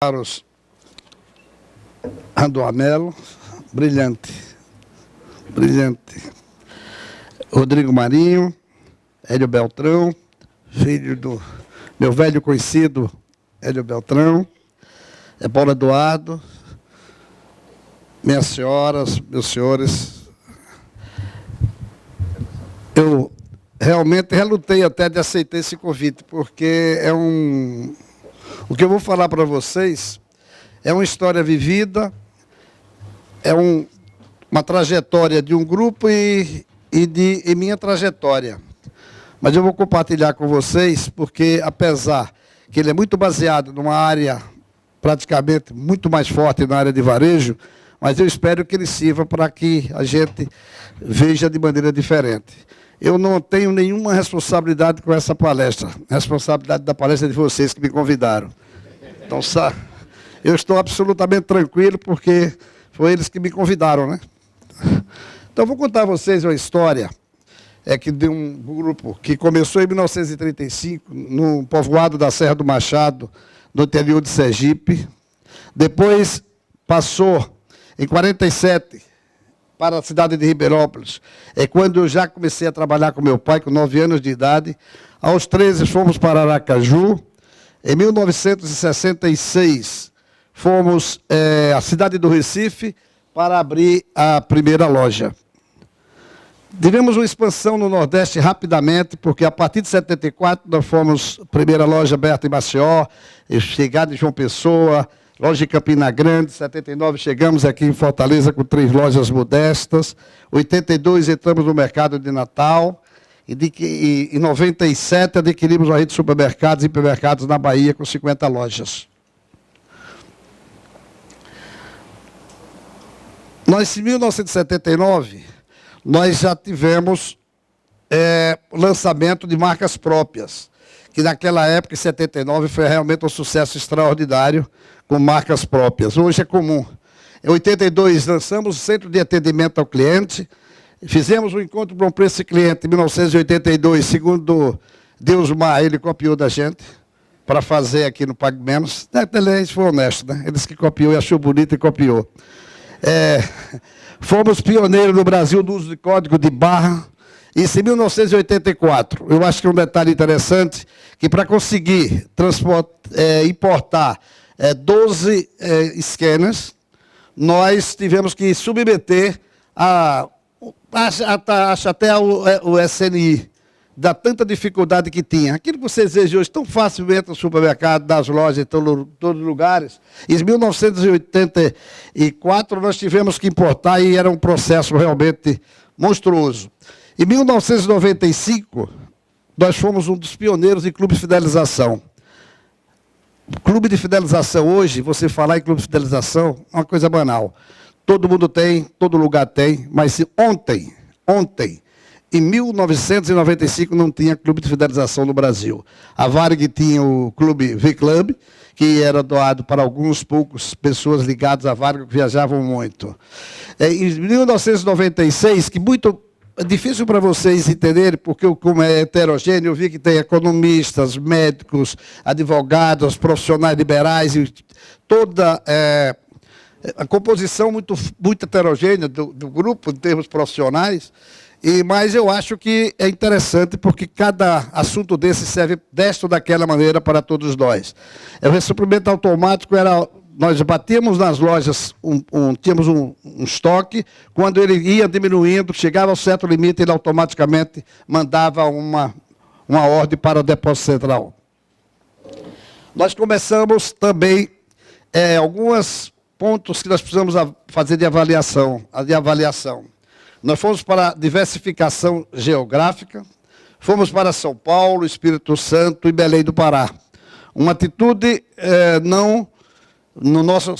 Carlos Randuamelo, brilhante. Rodrigo Marinho, Hélio Beltrão, filho do meu velho conhecido Hélio Beltrão, Paulo Eduardo, minhas senhoras, meus senhores. Eu realmente relutei até de aceitar esse convite, porque o que eu vou falar para vocês é uma história vivida, é uma trajetória de um grupo e minha trajetória. Mas eu vou compartilhar com vocês, porque apesar que ele é muito baseado numa área praticamente muito mais forte na área de varejo, mas eu espero que ele sirva para que a gente veja de maneira diferente. Eu não tenho nenhuma responsabilidade com essa palestra. A responsabilidade da palestra é de vocês que me convidaram. Então, eu estou absolutamente tranquilo, porque foi eles que me convidaram, né? Então, vou contar a vocês uma história de um grupo que começou em 1935, no povoado da Serra do Machado, no interior de Sergipe. Depois passou, em 47, para a cidade de Ribeirópolis. É quando eu já comecei a trabalhar com meu pai, com 9 anos de idade. Aos 13, fomos para Aracaju. Em 1966, fomos à cidade do Recife para abrir a primeira loja. Tivemos uma expansão no Nordeste rapidamente, porque a partir de 74, nós fomos primeira loja aberta em Maceió, chegada em João Pessoa, loja em Campina Grande. Em 79, chegamos aqui em Fortaleza com 3 lojas modestas. Em 82, entramos no mercado de Natal. E em 97, adquirimos uma rede de supermercados e hipermercados na Bahia com 50 lojas. Em 1979, nós já tivemos lançamento de marcas próprias, que naquela época, em 79, foi realmente um sucesso extraordinário, com marcas próprias. Hoje é comum. Em 82, lançamos o Centro de Atendimento ao Cliente. Fizemos um encontro para um preço cliente em 1982, segundo Deusmar, ele copiou da gente, para fazer aqui no Pague Menos. Eles foram honestos, né? Eles que copiou e achou bonito e copiou. Fomos pioneiros no Brasil do uso de código de barra. Isso em 1984. Eu acho que é um detalhe interessante, que para conseguir importar 12 scanners, nós tivemos que submeter até o SNI, da tanta dificuldade que tinha. Aquilo que vocês veem hoje tão facilmente no supermercado, nas lojas, em todos os lugares. Em 1984, nós tivemos que importar e era um processo realmente monstruoso. Em 1995, nós fomos um dos pioneiros em clube de fidelização. Clube de fidelização hoje, você falar em clube de fidelização, é uma coisa banal. Todo mundo tem, todo lugar tem, mas ontem, em 1995, não tinha clube de fidelização no Brasil. A Varig tinha o clube V-Club, que era doado para alguns poucos pessoas ligadas à Varig, que viajavam muito. Em 1996, que muito é difícil para vocês entenderem, porque como é heterogêneo, eu vi que tem economistas, médicos, advogados, profissionais liberais, e toda a composição muito heterogênea do grupo, em termos profissionais. Mas eu acho que é interessante, porque cada assunto desse serve desta ou daquela maneira para todos nós. O recebimento automático era... Nós batíamos nas lojas, tínhamos um estoque, quando ele ia diminuindo, chegava a um certo limite, ele automaticamente mandava uma ordem para o depósito central. Nós começamos também alguns pontos que nós precisamos fazer de avaliação. Nós fomos para a diversificação geográfica, fomos para São Paulo, Espírito Santo e Belém do Pará. Uma atitude no nossa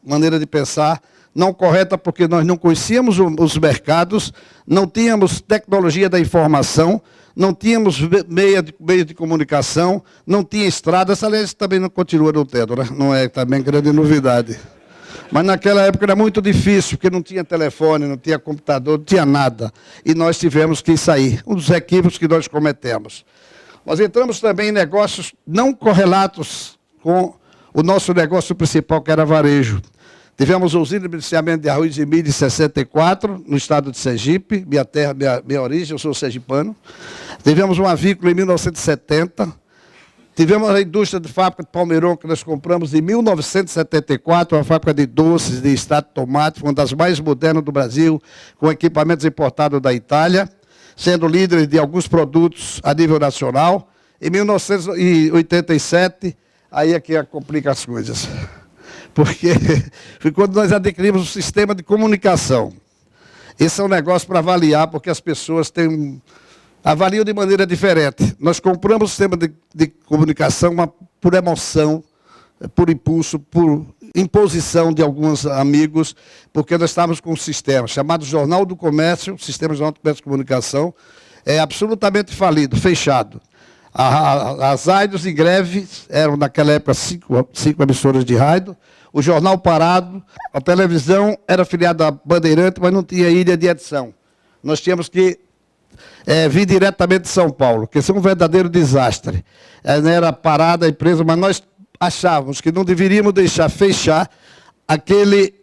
maneira de pensar, não correta, porque nós não conhecíamos os mercados, não tínhamos tecnologia da informação, não tínhamos meio de comunicação, não tinha estrada. Essa lei também não continua não tendo, né? Não é também grande novidade. Mas naquela época era muito difícil, porque não tinha telefone, não tinha computador, não tinha nada. E nós tivemos que sair. Um dos equívocos que nós cometemos. Nós entramos também em negócios não correlatos com o nosso negócio principal, que era varejo. Tivemos a usina de beneficiamento de arroz e milho em 64, no estado de Sergipe, minha terra, minha origem, eu sou sergipano. Tivemos uma avícola em 1970. Tivemos a indústria de fábrica de Palmeirão, que nós compramos em 1974, uma fábrica de doces, de extrato de tomate, uma das mais modernas do Brasil, com equipamentos importados da Itália, sendo líder de alguns produtos a nível nacional. Em 1987, aí é que complica as coisas. Porque foi quando nós adquirimos o sistema de comunicação. Esse é um negócio para avaliar, porque as pessoas avaliam de maneira diferente. Nós compramos o sistema de comunicação por emoção, por impulso, por imposição de alguns amigos, porque nós estávamos com um sistema chamado Jornal do Comércio, Sistema Jornal do Comércio e Comunicação, absolutamente falido, fechado. As rádios em greve eram, naquela época, cinco emissoras de rádio, o jornal parado, a televisão era filiada à Bandeirante, mas não tinha ilha de edição. Nós tínhamos que vir diretamente de São Paulo, que isso é um verdadeiro desastre. Era parada a empresa, mas nós achávamos que não deveríamos deixar fechar aquele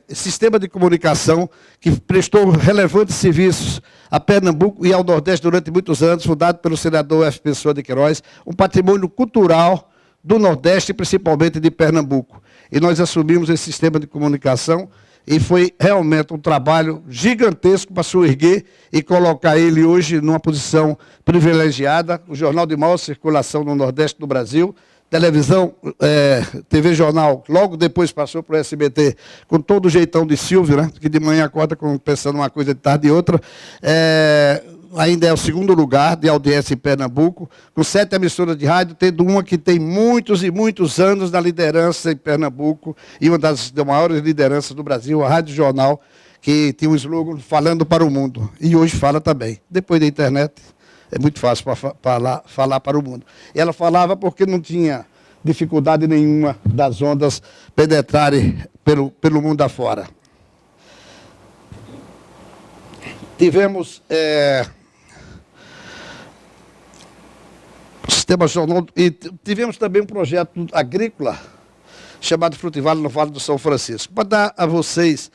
sistema de comunicação que prestou relevantes serviços a Pernambuco e ao Nordeste durante muitos anos, fundado pelo senador F. Pessoa de Queiroz, um patrimônio cultural do Nordeste, principalmente de Pernambuco. E nós assumimos esse sistema de comunicação e foi realmente um trabalho gigantesco para surgir e colocar ele hoje numa posição privilegiada, o jornal de maior circulação no Nordeste do Brasil, televisão, TV Jornal, logo depois passou para o SBT, com todo o jeitão de Silvio, né, que de manhã acorda pensando uma coisa, de tarde e outra. Ainda é o segundo lugar de audiência em Pernambuco, com 7 emissoras de rádio, tendo uma que tem muitos e muitos anos na liderança em Pernambuco, e uma das maiores lideranças do Brasil, a Rádio Jornal, que tinha um slogan falando para o mundo, e hoje fala também. Depois da internet, é muito fácil para falar para o mundo. E ela falava porque não tinha dificuldade nenhuma das ondas penetrarem pelo mundo afora. Tivemos sistema jornal, e tivemos também um projeto agrícola chamado Frutivale no Vale do São Francisco, para dar a vocês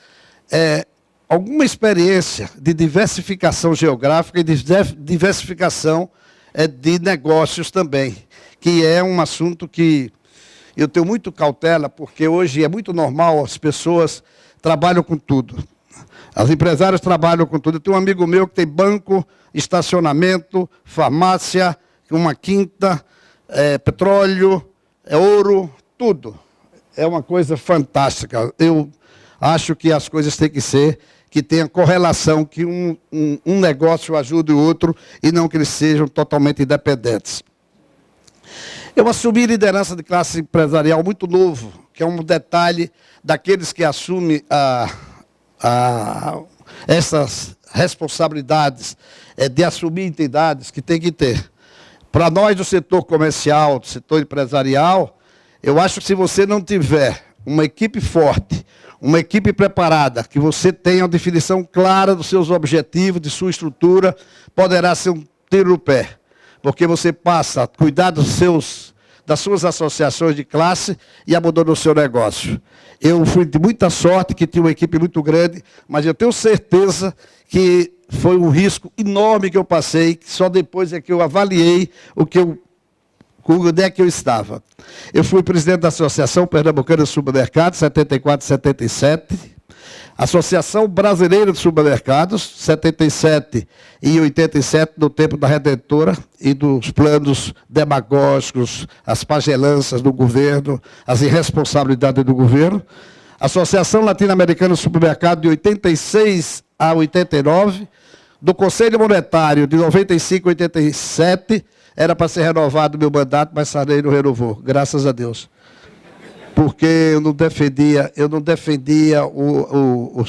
alguma experiência de diversificação geográfica e de diversificação de negócios também, que é um assunto que eu tenho muito cautela, porque hoje é muito normal, as pessoas trabalham com tudo. As empresárias trabalham com tudo. Eu tenho um amigo meu que tem banco, estacionamento, farmácia, uma quinta, petróleo, ouro, tudo. É uma coisa fantástica. Eu acho que as coisas têm que ser, que tenha correlação, que um negócio ajude o outro e não que eles sejam totalmente independentes. Eu assumi liderança de classe empresarial muito novo, que é um detalhe daqueles que assumem essas responsabilidades de assumir entidades que tem que ter. Para nós do setor comercial, do setor empresarial, eu acho que se você não tiver uma equipe forte, uma equipe preparada, que você tenha uma definição clara dos seus objetivos, de sua estrutura, poderá ser um tiro no pé. Porque você passa a cuidar das suas associações de classe e abandonou o seu negócio. Eu fui de muita sorte, que tinha uma equipe muito grande, mas eu tenho certeza que foi um risco enorme que eu passei, que só depois é que eu avaliei onde é que eu estava. Eu fui presidente da Associação Pernambucana de Supermercados, 74 e 77, Associação Brasileira de Supermercados, 77 e 87, no tempo da Redentora e dos planos demagógicos, as pagelanças do governo, as irresponsabilidades do governo. Associação Latino-Americana de Supermercado, de 86 a 89, do Conselho Monetário, de 95 a 87, era para ser renovado o meu mandato, mas Sarney não renovou, graças a Deus. Porque eu não defendia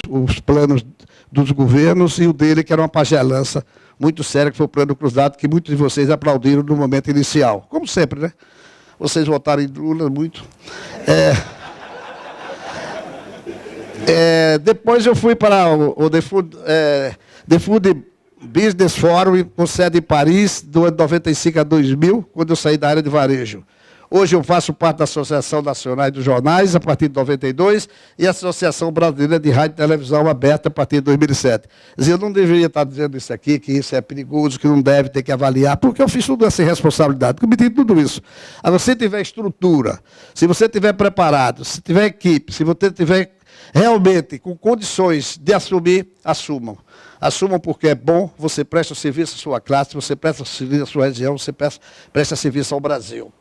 os planos dos governos, e o dele, que era uma pagelança muito séria, que foi o Plano Cruzado, que muitos de vocês aplaudiram no momento inicial. Como sempre, né? Vocês votaram em Lula muito. Depois eu fui para o The Food Business Forum, com sede em Paris, do ano 95 a 2000, quando eu saí da área de varejo. Hoje eu faço parte da Associação Nacional dos Jornais, a partir de 92, e a Associação Brasileira de Rádio e Televisão Aberta, a partir de 2007. Eu não deveria estar dizendo isso aqui, que isso é perigoso, que não deve ter que avaliar, porque eu fiz tudo essa responsabilidade, cometi tudo isso. Se você tiver estrutura, se você estiver preparado, se tiver equipe, se você tiver realmente com condições de assumir, assumam. Assumam porque é bom, você presta serviço à sua classe, você presta serviço à sua região, você presta serviço ao Brasil.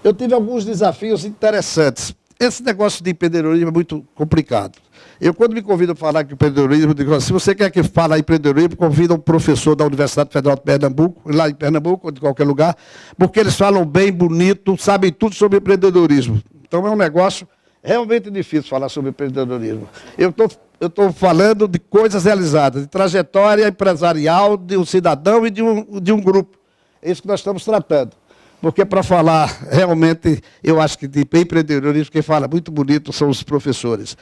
Eu tive alguns desafios interessantes. Esse negócio de empreendedorismo é muito complicado. Eu, quando me convidam para falar de empreendedorismo, digo, se você quer que fale em empreendedorismo, convida um professor da Universidade Federal de Pernambuco, lá em Pernambuco, ou de qualquer lugar, porque eles falam bem, bonito, sabem tudo sobre empreendedorismo. Então é um negócio realmente difícil falar sobre empreendedorismo. Eu estou falando de coisas realizadas, de trajetória empresarial de um cidadão e de um grupo. É isso que nós estamos tratando. Porque para falar realmente, eu acho que de empreendedorismo, quem fala muito bonito são os professores.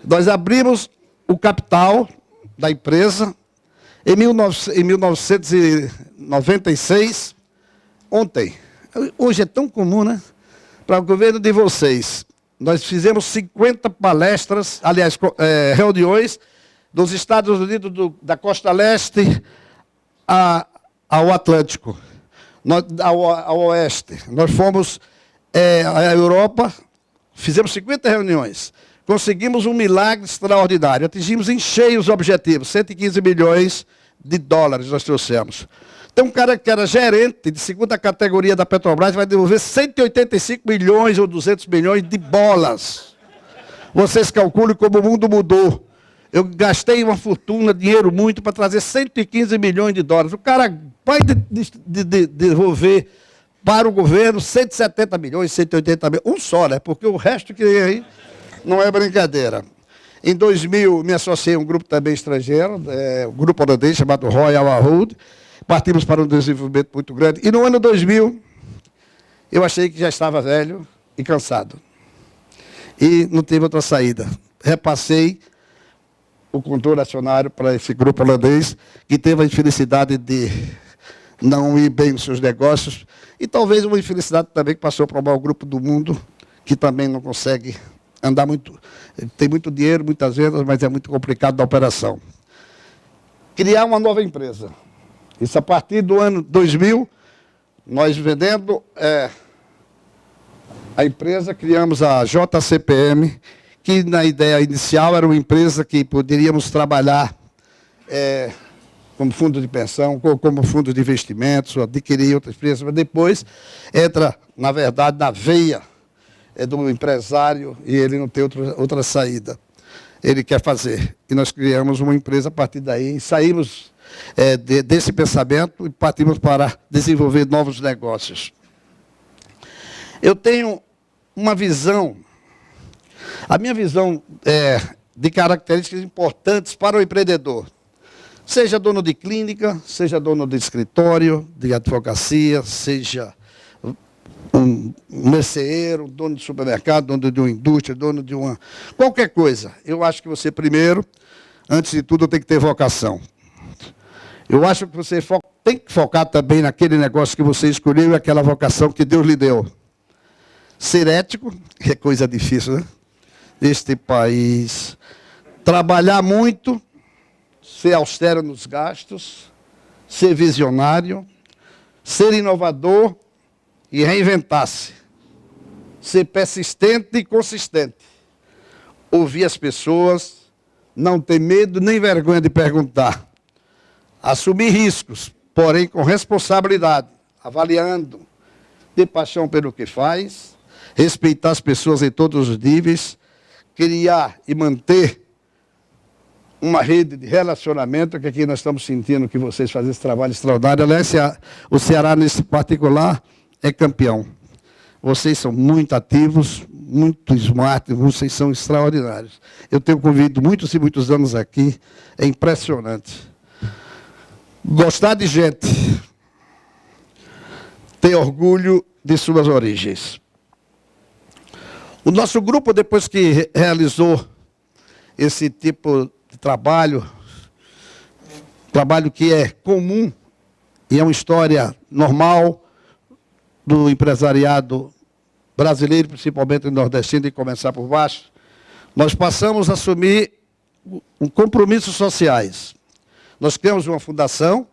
Nós abrimos o capital da empresa em 1996, ontem. Hoje é tão comum, né? Para o governo de vocês. Nós fizemos 50 palestras, aliás, reuniões dos Estados Unidos, da costa leste ao Atlântico. Ao oeste. Nós fomos à Europa, fizemos 50 reuniões, conseguimos um milagre extraordinário, atingimos em cheio os objetivos, 115 milhões de dólares nós trouxemos. Tem um cara que era gerente de segunda categoria da Petrobras, vai devolver 185 milhões ou 200 milhões de bolas. Vocês calculem como o mundo mudou. Eu gastei uma fortuna, dinheiro muito, para trazer 115 milhões de dólares. O cara vai devolver para o governo 170 milhões, 180 milhões. Um só, né? Porque o resto que aí não é brincadeira. Em 2000, me associei a um grupo também estrangeiro, um grupo holandês chamado Royal Ahold. Partimos para um desenvolvimento muito grande. E no ano 2000, eu achei que já estava velho e cansado. E não teve outra saída. Repassei o controle acionário para esse grupo holandês, que teve a infelicidade de não ir bem nos seus negócios, e talvez uma infelicidade também que passou para o maior grupo do mundo, que também não consegue andar muito, tem muito dinheiro, muitas vendas, mas é muito complicado da operação. Criar uma nova empresa. Isso a partir do ano 2000, nós vendendo a empresa, criamos a JCPM, que na ideia inicial era uma empresa que poderíamos trabalhar como fundo de pensão, como fundo de investimentos, adquirir outras empresas, mas depois entra, na verdade, na veia do empresário e ele não tem outra saída. Ele quer fazer. E nós criamos uma empresa a partir daí e saímos desse pensamento e partimos para desenvolver novos negócios. Eu tenho uma visão. A minha visão de características importantes para o empreendedor. Seja dono de clínica, seja dono de escritório, de advocacia, seja um merceeiro, dono de supermercado, dono de uma indústria, dono de uma... qualquer coisa. Eu acho que você, primeiro, antes de tudo, tem que ter vocação. Eu acho que você tem que focar também naquele negócio que você escolheu e aquela vocação que Deus lhe deu. Ser ético, que é coisa difícil, né? Neste país, trabalhar muito, ser austero nos gastos, ser visionário, ser inovador e reinventar-se, ser persistente e consistente, ouvir as pessoas, não ter medo nem vergonha de perguntar, assumir riscos, porém com responsabilidade, avaliando, ter paixão pelo que faz, respeitar as pessoas em todos os níveis, criar e manter uma rede de relacionamento, que aqui nós estamos sentindo que vocês fazem esse trabalho extraordinário. Aliás, o Ceará, nesse particular, é campeão. Vocês são muito ativos, muito smart, vocês são extraordinários. Eu tenho convivido muitos e muitos anos aqui, é impressionante. Gostar de gente, ter orgulho de suas origens. O nosso grupo, depois que realizou esse tipo de trabalho que é comum e é uma história normal do empresariado brasileiro, principalmente no nordestino, e começar por baixo, nós passamos a assumir compromissos sociais. Nós criamos uma fundação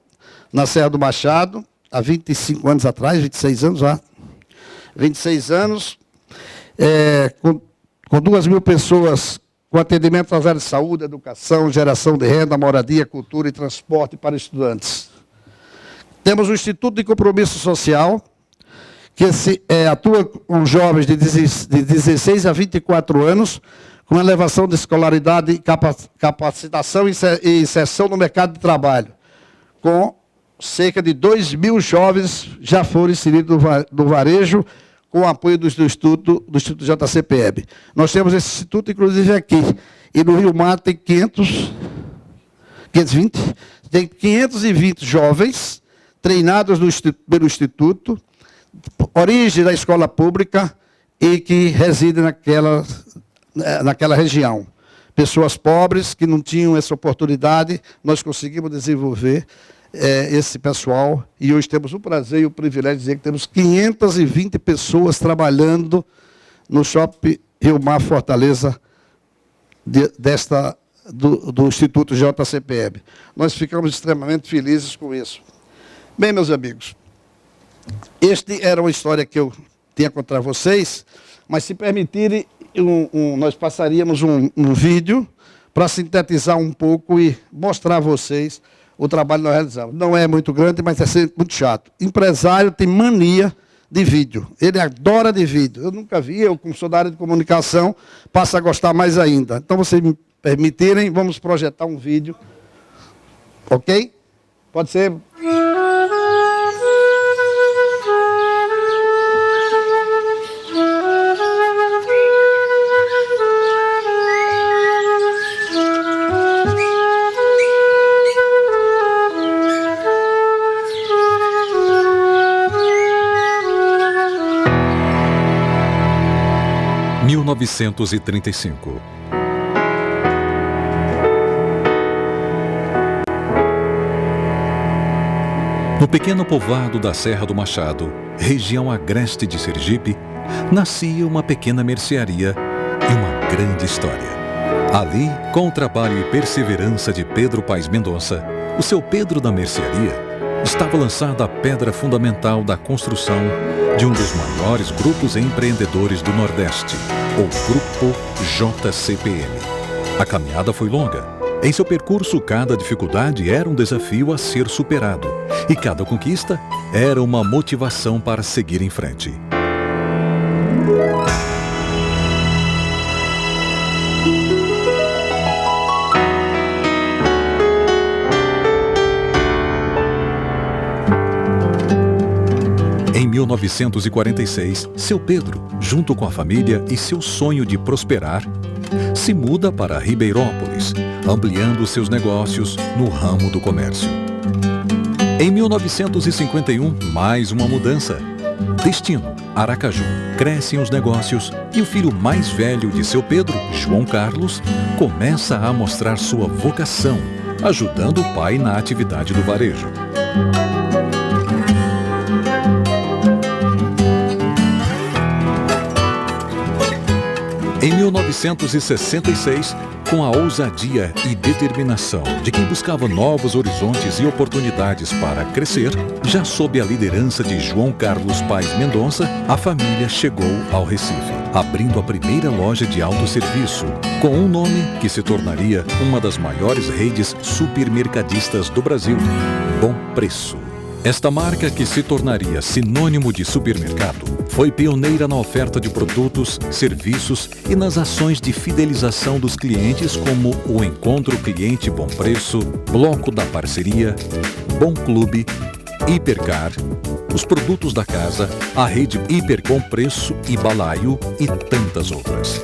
na Serra do Machado, há 25 anos atrás, 26 anos já, 26 anos, com 2.000 pessoas com atendimento às áreas de saúde, educação, geração de renda, moradia, cultura e transporte para estudantes. Temos o Instituto de Compromisso Social, que atua com jovens de 16 a 24 anos, com elevação de escolaridade, capacitação e inserção no mercado de trabalho, com cerca de 2.000 jovens já foram inseridos no varejo, com o apoio do Instituto JCPM. Nós temos esse instituto, inclusive, aqui. E no Rio Mar tem 520 jovens treinados pelo Instituto, origem da escola pública e que residem naquela região. Pessoas pobres que não tinham essa oportunidade, nós conseguimos desenvolver esse pessoal, e hoje temos o prazer e o privilégio de dizer que temos 520 pessoas trabalhando no Shopping Rio Mar Fortaleza do Instituto JCPM. Nós ficamos extremamente felizes com isso. Bem, meus amigos, este era uma história que eu tinha contra vocês, mas se permitirem, nós passaríamos um vídeo para sintetizar um pouco e mostrar a vocês o trabalho que nós realizamos. Não é muito grande, mas é sempre muito chato. Empresário tem mania de vídeo. Ele adora de vídeo. Eu nunca vi, eu, como sou da área de comunicação, passo a gostar mais ainda. Então, vocês me permitirem, vamos projetar um vídeo. Ok? Pode ser... Em 1935. No pequeno povoado da Serra do Machado, região agreste de Sergipe, nascia uma pequena mercearia e uma grande história. Ali, com o trabalho e perseverança de Pedro Paes Mendonça, o seu Pedro da mercearia, estava lançada a pedra fundamental da construção de um dos maiores grupos empreendedores do Nordeste, o Grupo JCPM. A caminhada foi longa. Em seu percurso, cada dificuldade era um desafio a ser superado, e cada conquista era uma motivação para seguir em frente. Em 1946, seu Pedro, junto com a família e seu sonho de prosperar, se muda para Ribeirópolis, ampliando seus negócios no ramo do comércio. Em 1951, mais uma mudança. Destino, Aracaju. Crescem os negócios e o filho mais velho de seu Pedro, João Carlos, começa a mostrar sua vocação, ajudando o pai na atividade do varejo. Em 1966, com a ousadia e determinação de quem buscava novos horizontes e oportunidades para crescer, já sob a liderança de João Carlos Paes Mendonça, a família chegou ao Recife, abrindo a primeira loja de autosserviço, com um nome que se tornaria uma das maiores redes supermercadistas do Brasil, Bom Preço. Esta marca, que se tornaria sinônimo de supermercado, foi pioneira na oferta de produtos, serviços e nas ações de fidelização dos clientes, como o Encontro Cliente Bom Preço, Bloco da Parceria, Bom Clube, Hipercar, os produtos da casa, a rede Hiper Bom Preço e Balaio e tantas outras.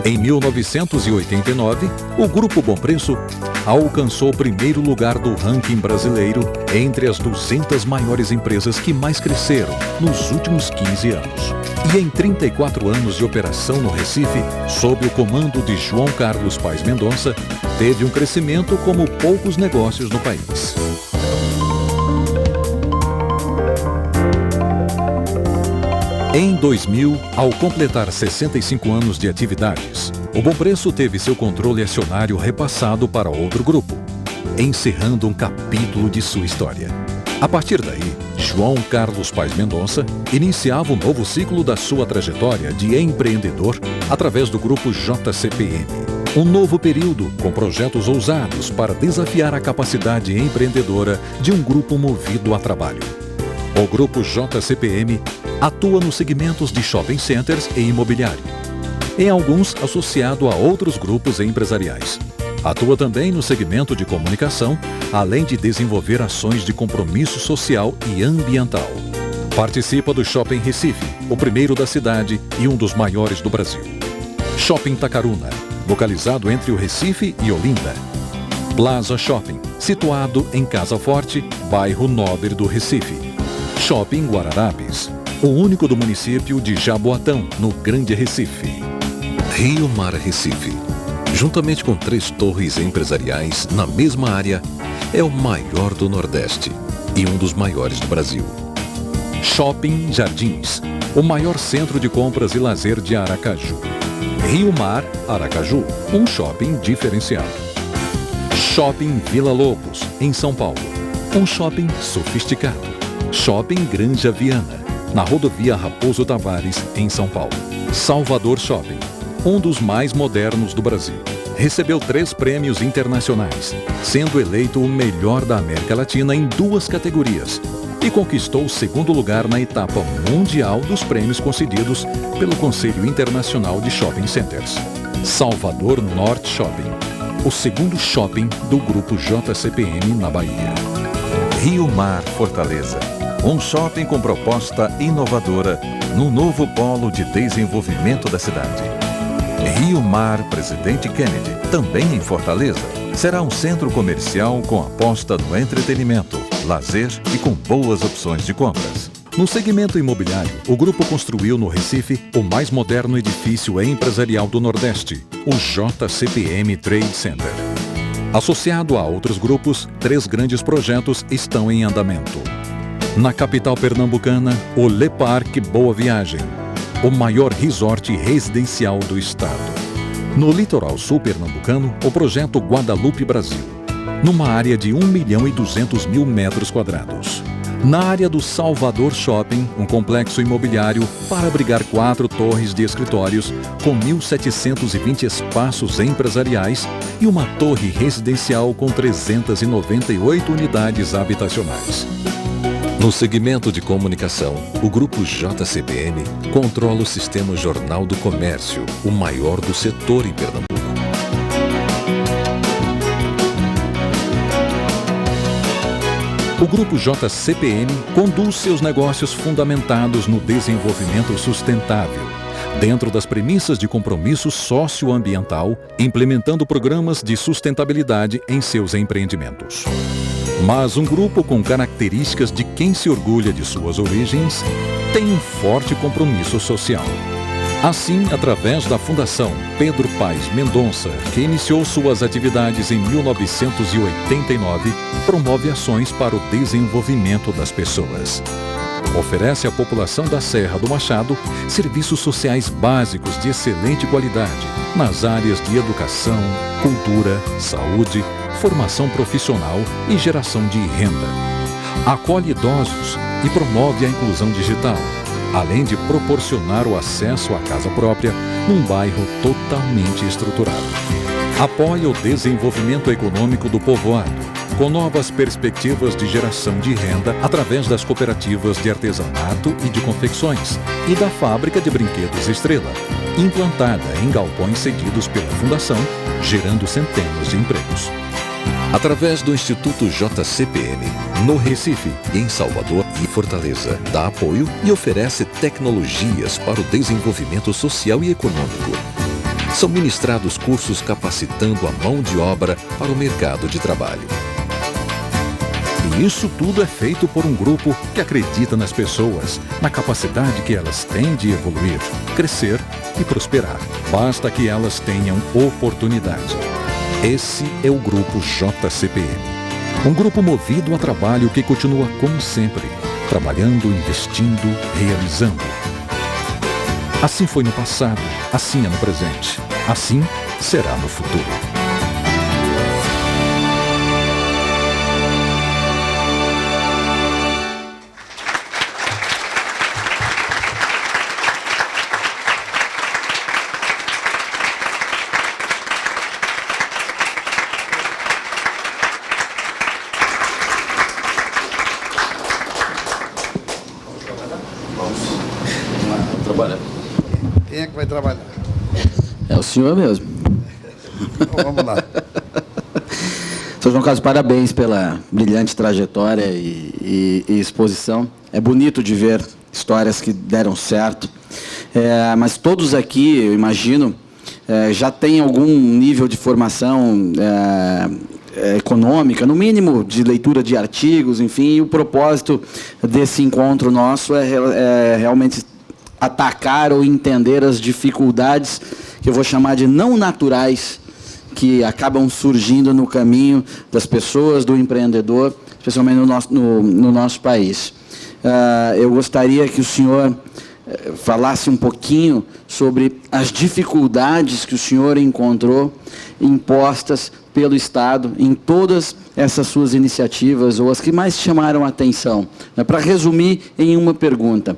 Em 1989, o Grupo Bom Preço alcançou o primeiro lugar do ranking brasileiro entre as 200 maiores empresas que mais cresceram nos últimos 15 anos. E em 34 anos de operação no Recife, sob o comando de João Carlos Paes Mendonça, teve um crescimento como poucos negócios no país. Em 2000, ao completar 65 anos de atividades, o Bom Preço teve seu controle acionário repassado para outro grupo, encerrando um capítulo de sua história. A partir daí, João Carlos Paes Mendonça iniciava um novo ciclo da sua trajetória de empreendedor através do grupo JCPM. Um novo período com projetos ousados para desafiar a capacidade empreendedora de um grupo movido a trabalho. O grupo JCPM atua nos segmentos de shopping centers e imobiliário, em alguns associado a outros grupos empresariais. Atua também no segmento de comunicação, além de desenvolver ações de compromisso social e ambiental. Participa do Shopping Recife, o primeiro da cidade e um dos maiores do Brasil. Shopping Tacaruna, localizado entre o Recife e Olinda. Plaza Shopping, situado em Casa Forte, bairro Nobre do Recife. Shopping Guararapes, o único do município de Jaboatão, no Grande Recife. Rio Mar Recife, juntamente com 3 torres empresariais na mesma área, é o maior do Nordeste e um dos maiores do Brasil. Shopping Jardins, o maior centro de compras e lazer de Aracaju. Rio Mar Aracaju, um shopping diferenciado. Shopping Vila Lobos, em São Paulo, um shopping sofisticado. Shopping Granja Viana, na rodovia Raposo Tavares, em São Paulo. Salvador Shopping, um dos mais modernos do Brasil. Recebeu 3 prêmios internacionais, sendo eleito o melhor da América Latina em 2 categorias e conquistou o 2º lugar na etapa mundial dos prêmios concedidos pelo Conselho Internacional de Shopping Centers. Salvador Norte Shopping, o 2º shopping do grupo JCPM na Bahia. Rio Mar Fortaleza, um shopping com proposta inovadora no novo polo de desenvolvimento da cidade. Rio Mar Presidente Kennedy, também em Fortaleza, será um centro comercial com aposta no entretenimento, lazer e com boas opções de compras. No segmento imobiliário, o grupo construiu no Recife o mais moderno edifício empresarial do Nordeste, o JCPM Trade Center. Associado a outros grupos, 3 grandes projetos estão em andamento. Na capital pernambucana, o Le Parque Boa Viagem, o maior resort residencial do estado. No litoral sul pernambucano, o projeto Guadalupe Brasil, numa área de 1.200.000 metros quadrados. Na área do Salvador Shopping, um complexo imobiliário para abrigar 4 torres de escritórios com 1.720 espaços empresariais e uma torre residencial com 398 unidades habitacionais. No segmento de comunicação, o grupo JCPM controla o sistema Jornal do Comércio, o maior do setor em Pernambuco. O grupo JCPM conduz seus negócios fundamentados no desenvolvimento sustentável, dentro das premissas de compromisso socioambiental, implementando programas de sustentabilidade em seus empreendimentos. Mas um grupo com características de quem se orgulha de suas origens tem um forte compromisso social. Assim, através da Fundação Pedro Paes Mendonça, que iniciou suas atividades em 1989, promove ações para o desenvolvimento das pessoas. Oferece à população da Serra do Machado serviços sociais básicos de excelente qualidade nas áreas de educação, cultura, saúde, formação profissional e geração de renda. Acolhe idosos e promove a inclusão digital, além de proporcionar o acesso à casa própria num bairro totalmente estruturado. Apoia o desenvolvimento econômico do povoado, com novas perspectivas de geração de renda através das cooperativas de artesanato e de confecções e da fábrica de brinquedos Estrela, implantada em galpões cedidos pela Fundação, gerando centenas de empregos. Através do Instituto JCPM, no Recife, em Salvador e Fortaleza, dá apoio e oferece tecnologias para o desenvolvimento social e econômico. São ministrados cursos capacitando a mão de obra para o mercado de trabalho. E isso tudo é feito por um grupo que acredita nas pessoas, na capacidade que elas têm de evoluir, crescer e prosperar. Basta que elas tenham oportunidade. Esse é o grupo JCPM. Um grupo movido a trabalho que continua como sempre, trabalhando, investindo, realizando. Assim foi no passado, assim é no presente, assim será no futuro. Quem é que vai trabalhar? É o senhor mesmo. Então, vamos lá. Sr. João Carlos, parabéns pela brilhante trajetória e exposição. É bonito de ver histórias que deram certo. Mas todos aqui, eu imagino, já têm algum nível de formação econômica, no mínimo de leitura de artigos, enfim, e o propósito desse encontro nosso é realmente atacar ou entender as dificuldades que eu vou chamar de não naturais que acabam surgindo no caminho das pessoas, do empreendedor, especialmente no nosso país. Eu gostaria que o senhor falasse um pouquinho sobre as dificuldades que o senhor encontrou impostas pelo Estado em todas essas suas iniciativas, ou as que mais chamaram a atenção. Para resumir em uma pergunta,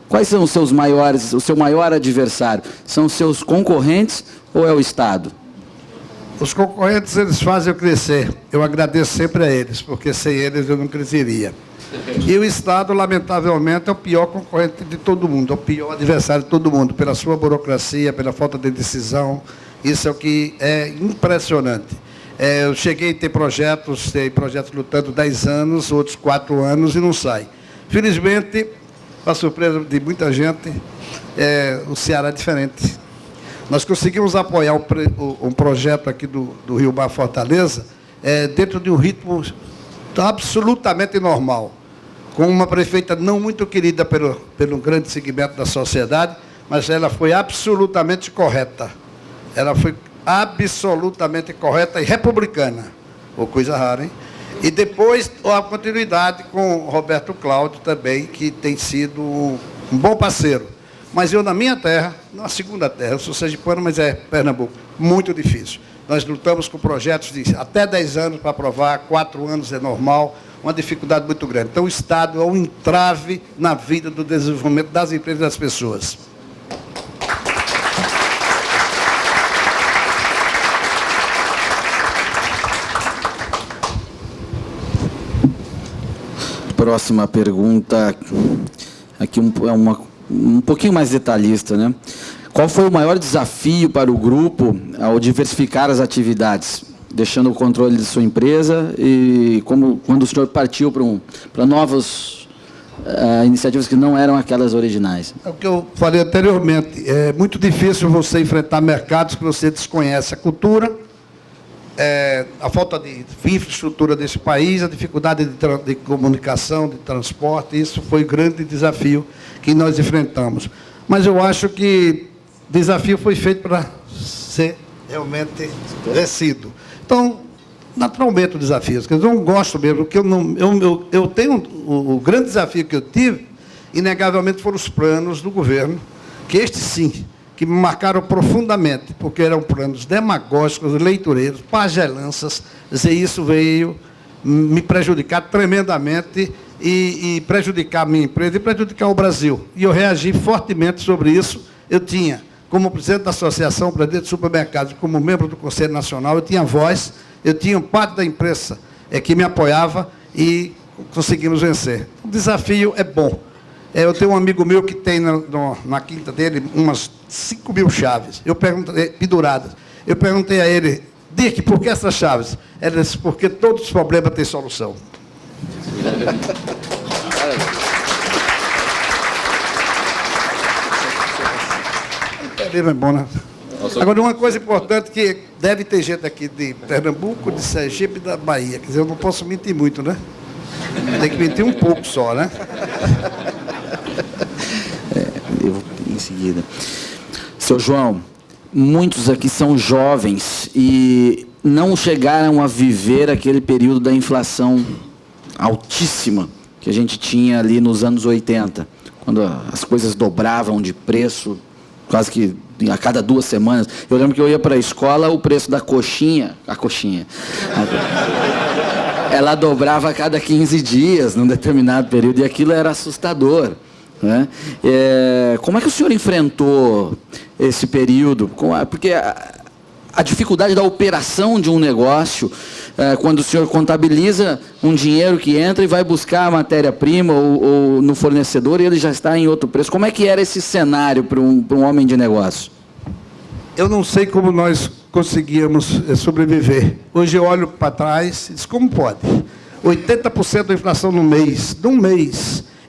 quais são os seus maiores, o seu maior adversário? São os seus concorrentes ou é o Estado? Os concorrentes, eles fazem eu crescer. Eu agradeço sempre a eles, porque sem eles eu não cresceria. E o Estado, lamentavelmente, é o pior concorrente de todo mundo, é o pior adversário de todo mundo, pela sua burocracia, pela falta de decisão. Isso é o que é impressionante. Eu cheguei a ter projetos lutando 10 anos, outros 4 anos e não sai. Felizmente, para surpresa de muita gente, o Ceará é diferente. Nós conseguimos apoiar um projeto aqui do Rio Bar Fortaleza dentro de um ritmo absolutamente normal, com uma prefeita não muito querida pelo grande segmento da sociedade, mas ela foi absolutamente correta. Ela foi absolutamente correta e republicana, ou coisa rara, hein? E depois a continuidade com o Roberto Cláudio também, que tem sido um bom parceiro. Mas eu, na minha terra, na segunda terra, eu sou sergipano, mas é Pernambuco, muito difícil. Nós lutamos com projetos de até 10 anos para aprovar, 4 anos é normal, uma dificuldade muito grande. Então, o Estado é um entrave na vida do desenvolvimento das empresas e das pessoas. Próxima pergunta, aqui um pouquinho mais detalhista, né? Qual foi o maior desafio para o grupo ao diversificar as atividades, deixando o controle de sua empresa e quando o senhor partiu para novas iniciativas que não eram aquelas originais? É o que eu falei anteriormente, é muito difícil você enfrentar mercados que você desconhece. A cultura, a falta de infraestrutura desse país, a dificuldade de comunicação, de transporte, isso foi o grande desafio que nós enfrentamos. Mas eu acho que o desafio foi feito para ser realmente vencido. Então, naturalmente, o desafio. Eu não gosto mesmo, porque eu tenho o grande desafio que eu tive, inegavelmente, foram os planos do governo, que estes sim, que me marcaram profundamente, porque eram planos demagógicos, leitureiros, pagelanças, e isso veio me prejudicar tremendamente e prejudicar a minha empresa e prejudicar o Brasil. E eu reagi fortemente sobre isso. Eu tinha, como presidente da Associação Brasileira de Supermercados, como membro do Conselho Nacional, eu tinha voz, eu tinha parte da imprensa que me apoiava e conseguimos vencer. O desafio é bom. Eu tenho um amigo meu que tem na quinta dele umas 5.000 chaves. Eu perguntei, penduradas. Eu perguntei a ele, Dirk, por que essas chaves? Ele disse, porque todos os problemas têm solução. É bom, né? Agora, uma coisa importante que deve ter gente aqui de Pernambuco, de Sergipe e da Bahia. Quer dizer, eu não posso mentir muito, né? Tem que mentir um pouco só, né? Eu em seguida. Seu João, muitos aqui são jovens e não chegaram a viver aquele período da inflação altíssima que a gente tinha ali nos anos 80, quando as coisas dobravam de preço, quase que a cada 2 semanas. Eu lembro que eu ia para a escola, o preço da coxinha, ela dobrava a cada 15 dias, num determinado período, e aquilo era assustador, né? Como é que o senhor enfrentou esse período? Porque a dificuldade da operação de um negócio, quando o senhor contabiliza um dinheiro que entra e vai buscar a matéria-prima ou no fornecedor e ele já está em outro preço. Como é que era esse cenário para um homem de negócio? Eu não sei como nós conseguíamos sobreviver. Hoje eu olho para trás e digo, como pode? 80% da inflação num mês.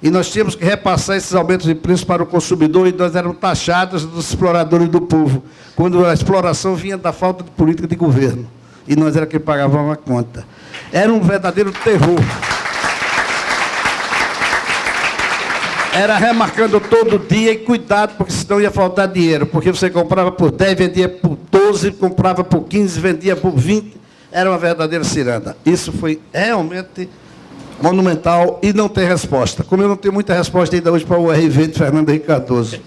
E nós tínhamos que repassar esses aumentos de preço para o consumidor e nós éramos taxados dos exploradores do povo, quando a exploração vinha da falta de política de governo. E nós era quem pagava a conta. Era um verdadeiro terror. Era remarcando todo dia e cuidado, porque senão ia faltar dinheiro. Porque você comprava por 10, vendia por 12, comprava por 15, vendia por 20. Era uma verdadeira ciranda. Isso foi realmente monumental e não tem resposta. Como eu não tenho muita resposta ainda hoje para o RV de Fernando Henrique Cardoso.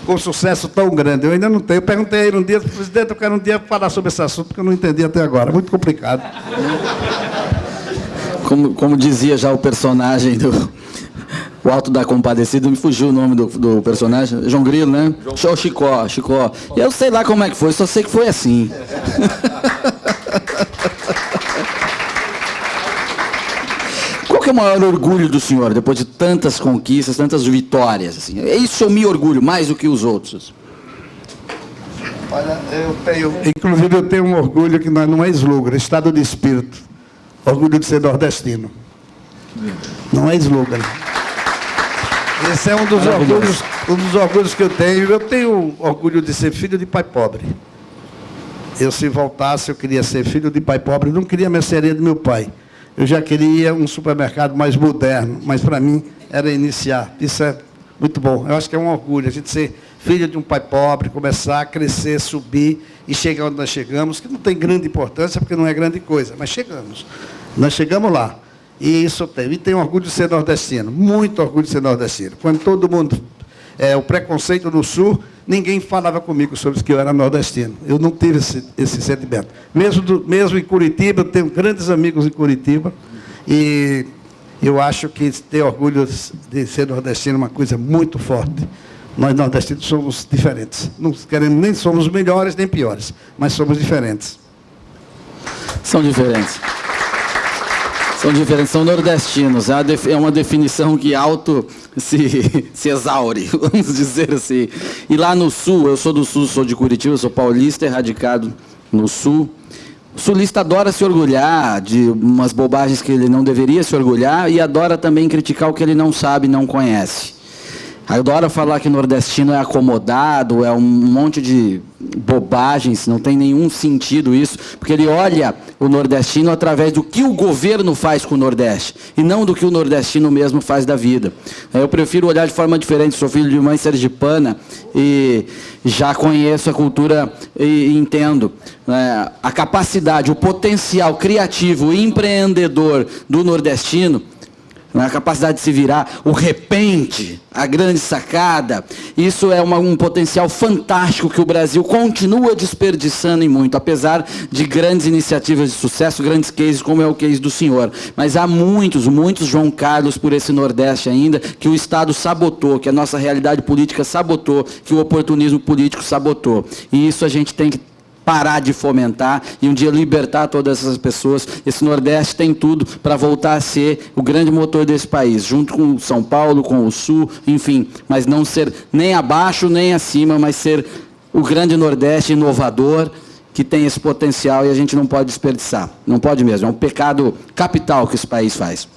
Com sucesso tão grande. Eu ainda não tenho. Eu perguntei a ele um dia, presidente, eu quero um dia falar sobre esse assunto, porque eu não entendi até agora. Muito complicado. Como dizia já o personagem o Alto da Compadecida, me fugiu o nome do personagem, João Grilo, né? Chicó. Eu sei lá como é que foi, só sei que foi assim. Qual que é o maior orgulho do senhor, depois de tantas conquistas, tantas vitórias? Assim? Isso eu me orgulho mais do que os outros. Olha, eu tenho um orgulho que não é slogan, é estado de espírito. Orgulho de ser nordestino. Não é slogan. Esse é um dos orgulhos que eu tenho. Eu tenho orgulho de ser filho de pai pobre. Se voltasse, eu queria ser filho de pai pobre. Eu não queria a mercearia do meu pai. Eu já queria um supermercado mais moderno, mas para mim era iniciar. Isso é muito bom. Eu acho que é um orgulho a gente ser filho de um pai pobre, começar a crescer, subir e chegar onde nós chegamos, que não tem grande importância, porque não é grande coisa, mas chegamos. Nós chegamos lá. E isso eu tenho. E tenho orgulho de ser nordestino, muito orgulho de ser nordestino. Quando todo mundo, o preconceito no Sul, ninguém falava comigo sobre que eu era nordestino. Eu não tive esse sentimento. Mesmo em Curitiba, eu tenho grandes amigos em Curitiba, e eu acho que ter orgulho de ser nordestino é uma coisa muito forte. Nós nordestinos somos diferentes. Não queremos, nem somos melhores nem piores, mas somos diferentes. São diferentes. São nordestinos. É uma definição que se exaure, vamos dizer assim. E lá no Sul, eu sou do Sul, sou de Curitiba, sou paulista, radicado no Sul. O sulista adora se orgulhar de umas bobagens que ele não deveria se orgulhar e adora também criticar o que ele não sabe e não conhece. Adora falar que nordestino é acomodado, é um monte de bobagens, não tem nenhum sentido isso, porque ele olha o nordestino através do que o governo faz com o Nordeste, e não do que o nordestino mesmo faz da vida. Eu prefiro olhar de forma diferente, sou filho de mãe sergipana, e já conheço a cultura e entendo a capacidade, o potencial criativo e empreendedor do nordestino, a capacidade de se virar, o repente, a grande sacada. Isso é um potencial fantástico que o Brasil continua desperdiçando em muito, apesar de grandes iniciativas de sucesso, grandes cases, como é o case do senhor. Mas há muitos João Carlos por esse Nordeste ainda, que o Estado sabotou, que a nossa realidade política sabotou, que o oportunismo político sabotou. E isso a gente tem que parar de fomentar e um dia libertar todas essas pessoas. Esse Nordeste tem tudo para voltar a ser o grande motor desse país, junto com São Paulo, com o Sul, enfim, mas não ser nem abaixo nem acima, mas ser o grande Nordeste inovador que tem esse potencial e a gente não pode desperdiçar. Não pode mesmo, é um pecado capital que esse país faz.